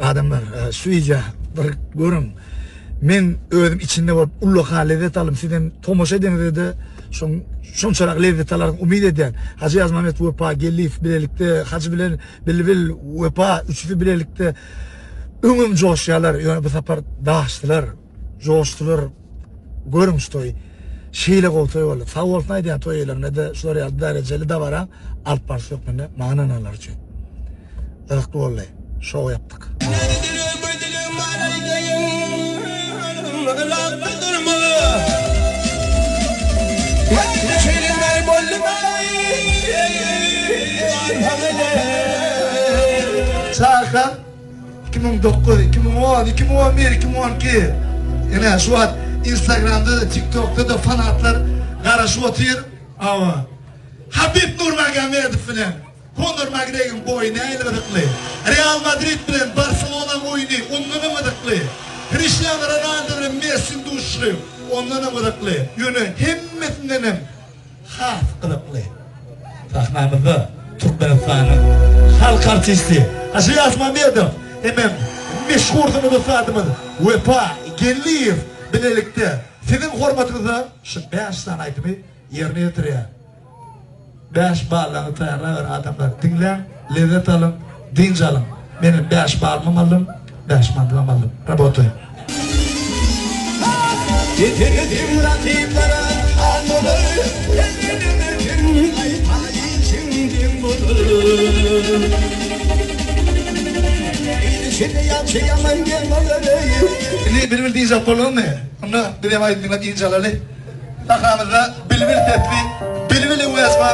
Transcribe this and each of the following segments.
adamlar suica bir görüm. Men özüm içinde bolup ulluqa lezzet alım sizden tomoşa edeniz de şonçarak lezzet alar umid eden. Hacı Yazmamet Vepa Gelif bilelikte Hacı bilen Bilbil Vepa üçlü bilelikte öňüm joşyalar ýöne bu sapar daşdylar, joşdylar. Görüm stoy. Şeýle gowtoy boldy. Sag bolsun aýdýan toýlarynda da şular ýa derejeli de bara alt barşy ýok mende maňanalar üçin. Yrkdy boldy. Şow yapdyk. Sakat 2009, 2010, 2011, 2012 yine şu an Instagram'da, TikTok'ta da fanatlar karşı oturuyor. Ama Habib Nurmagomedov filan Conor McGregor'ın boyunu ayladıklı. Real Madrid bilen Barcelona oyunu ondan amadıklı. Cristiano Ronaldo bilen Messi'nin duşlu ondan amadıklı. Yönü hemmetinden haf kılıklı. Sahnamızda Türkmenistan'ın halk artisti Hacı Yazmametov hemen meşhurdunu da sadımız Vepa Gelif bilelikte sizin hormatınıza şu 5 tane aytımı yerine yatırıyor. 5 bağlarını tayarlar adamlar dinlen, lezzet alın, dinç alın. Benim 5 bağlamam aldım, 5 mandlam aldım. Rabotoy. Getirdim rakimlere anıları, getirdim aytayı şimdim budur. İlişide yaşayaman gelmeleri. Bir dinç yapalım mı? Onu bir de aytımla dinç alalım. Takamızda bilbil tetli, bilbil uyasma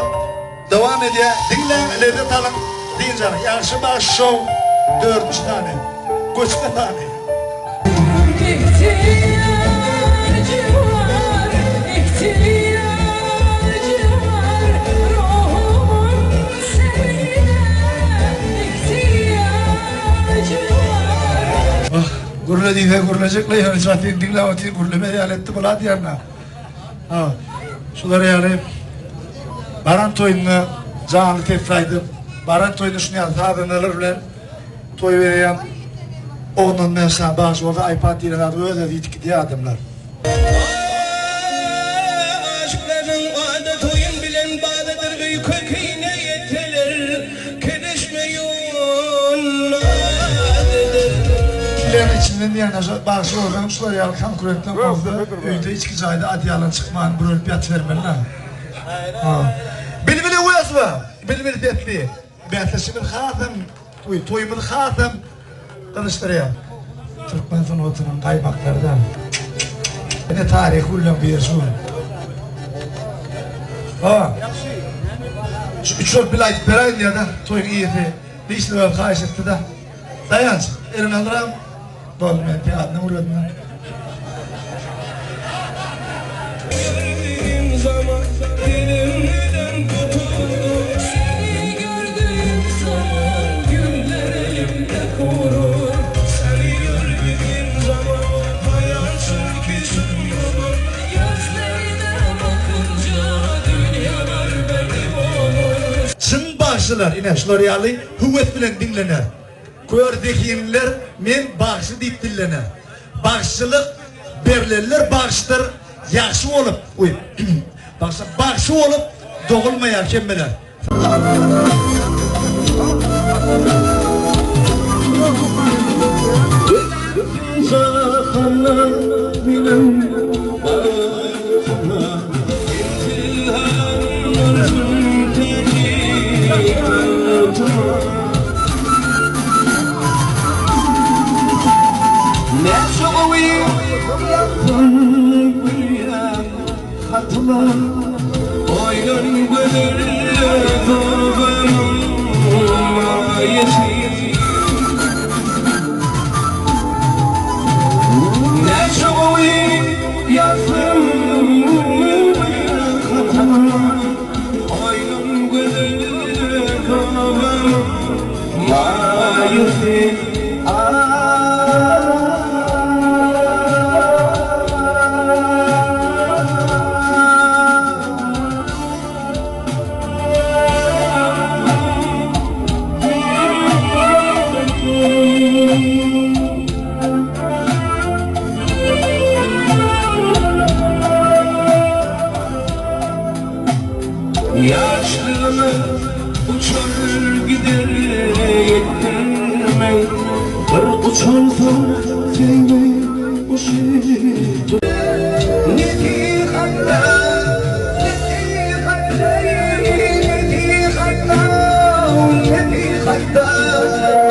devam ediyor. Dinle, lezzet alın, dinç alın. Yarışı baş şov, 4 tane, koçka tane. Gurle dinle, gurlecekle yani zaten dinle oti gurleme eyaletti bulat yerine. Şuları yani Baran toyunu canlı tepsaydım. Baran toyunu şunu yazdı adanalar bilen toy vereyim. Onun mesela bazı orada iPad diye adı öyle dedik diye adamlar. Aşkların adet oyun bilen bağdadır ve köküne yeteler. Kereşmeyin adedir. Kilerin içinden yani bazı oradan şuları yani konkurentten fazla. Öyle içki cayda adiyalan çıkman bu olimpiyat vermeliler. Beni uyasma. Beni detli. Behtesimin hatem. Toyumun hatem. Tanıştırayım. Türkmenistan otunun kaymaklardan. Ne tarih ulan bir yersun. Şu 3-4 bilayt berayn ya da toyun iyiydi. Değişti böyle kayış etti de. Dayanç. Elin alırım. Dolmayan piyadına uğradım. Seni gördüğüm zaman güller elimde kurur. Seni gördüğüm zaman hayatsın ki sürüyorum. Gözlerine bakınca dünyalar benim olur. Çın bağışçılar yine şloryali hüvvet bilen dinlenir. Kördekiyinler men bağışı deyip dinlenir. Bağışçılık berlerler bağıştır. Yaxşı olup, bağışı olup doğulmayan kemmeler. Oyun gönüllü doğanım ayeti. Ne çok yazım oyun gönüllü doğanım ayeti. Aziz